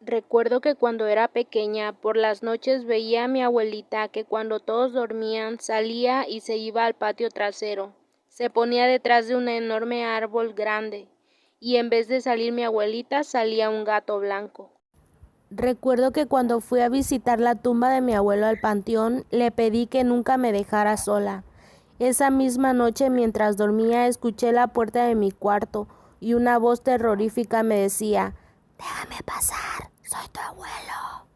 Recuerdo que cuando era pequeña, por las noches veía a mi abuelita que cuando todos dormían salía y se iba al patio trasero. Se ponía detrás de un enorme árbol grande, y en vez de salir mi abuelita salía un gato blanco. Recuerdo que cuando fui a visitar la tumba de mi abuelo al panteón, le pedí que nunca me dejara sola. Esa misma noche, mientras dormía, escuché la puerta de mi cuarto y una voz terrorífica me decía: «Déjame pasar, soy tu abuelo».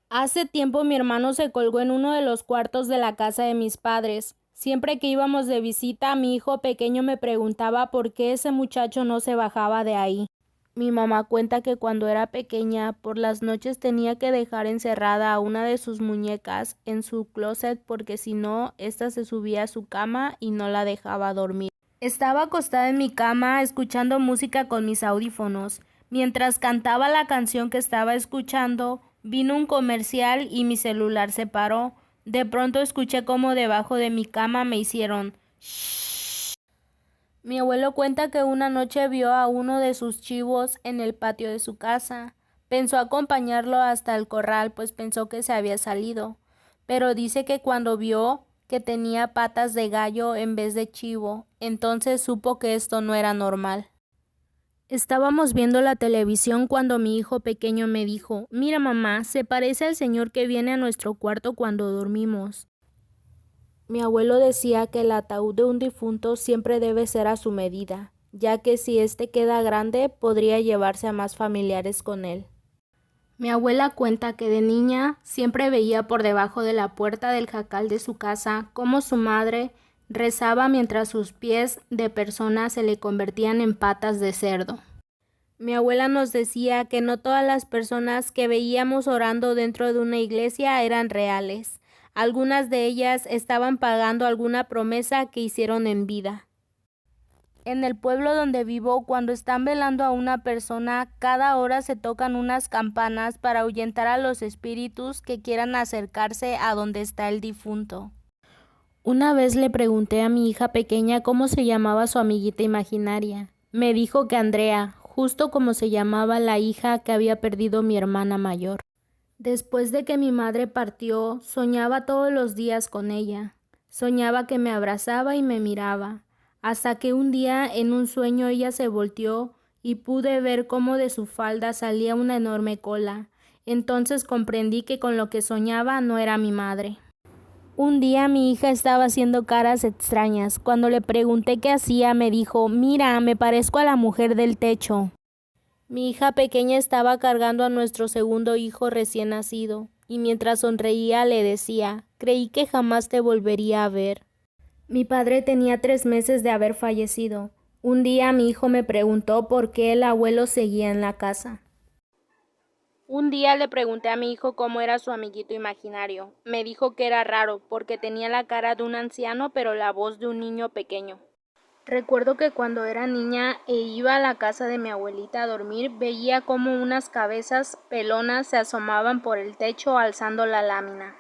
Hace tiempo mi hermano se colgó en uno de los cuartos de la casa de mis padres. Siempre que íbamos de visita, mi hijo pequeño me preguntaba por qué ese muchacho no se bajaba de ahí. Mi mamá cuenta que cuando era pequeña, por las noches tenía que dejar encerrada a una de sus muñecas en su closet porque si no, ésta se subía a su cama y no la dejaba dormir. Estaba acostada en mi cama escuchando música con mis audífonos. Mientras cantaba la canción que estaba escuchando, vino un comercial y mi celular se paró. De pronto escuché como debajo de mi cama me hicieron shh. Mi abuelo cuenta que una noche vio a uno de sus chivos en el patio de su casa. Pensó acompañarlo hasta el corral, pues pensó que se había salido. Pero dice que cuando vio que tenía patas de gallo en vez de chivo, entonces supo que esto no era normal. Estábamos viendo la televisión cuando mi hijo pequeño me dijo: «Mira, mamá, se parece al señor que viene a nuestro cuarto cuando dormimos». Mi abuelo decía que el ataúd de un difunto siempre debe ser a su medida, ya que si éste queda grande podría llevarse a más familiares con él. Mi abuela cuenta que de niña siempre veía por debajo de la puerta del jacal de su casa cómo su madre rezaba mientras sus pies de persona se le convertían en patas de cerdo. Mi abuela nos decía que no todas las personas que veíamos orando dentro de una iglesia eran reales. Algunas de ellas estaban pagando alguna promesa que hicieron en vida. En el pueblo donde vivo, cuando están velando a una persona, cada hora se tocan unas campanas para ahuyentar a los espíritus que quieran acercarse a donde está el difunto. Una vez le pregunté a mi hija pequeña cómo se llamaba su amiguita imaginaria. Me dijo que Andrea, justo como se llamaba la hija que había perdido mi hermana mayor. Después de que mi madre partió, soñaba todos los días con ella. Soñaba que me abrazaba y me miraba, hasta que un día en un sueño ella se volteó y pude ver cómo de su falda salía una enorme cola. Entonces comprendí que con lo que soñaba no era mi madre. Un día mi hija estaba haciendo caras extrañas. Cuando le pregunté qué hacía, me dijo: «Mira, me parezco a la mujer del techo». Mi hija pequeña estaba cargando a nuestro segundo hijo recién nacido, y mientras sonreía le decía: «Creí que jamás te volvería a ver». Mi padre tenía 3 meses de haber fallecido. Un día mi hijo me preguntó por qué el abuelo seguía en la casa. Un día le pregunté a mi hijo cómo era su amiguito imaginario. Me dijo que era raro, porque tenía la cara de un anciano pero la voz de un niño pequeño. Recuerdo que cuando era niña e iba a la casa de mi abuelita a dormir, veía cómo unas cabezas pelonas se asomaban por el techo alzando la lámina.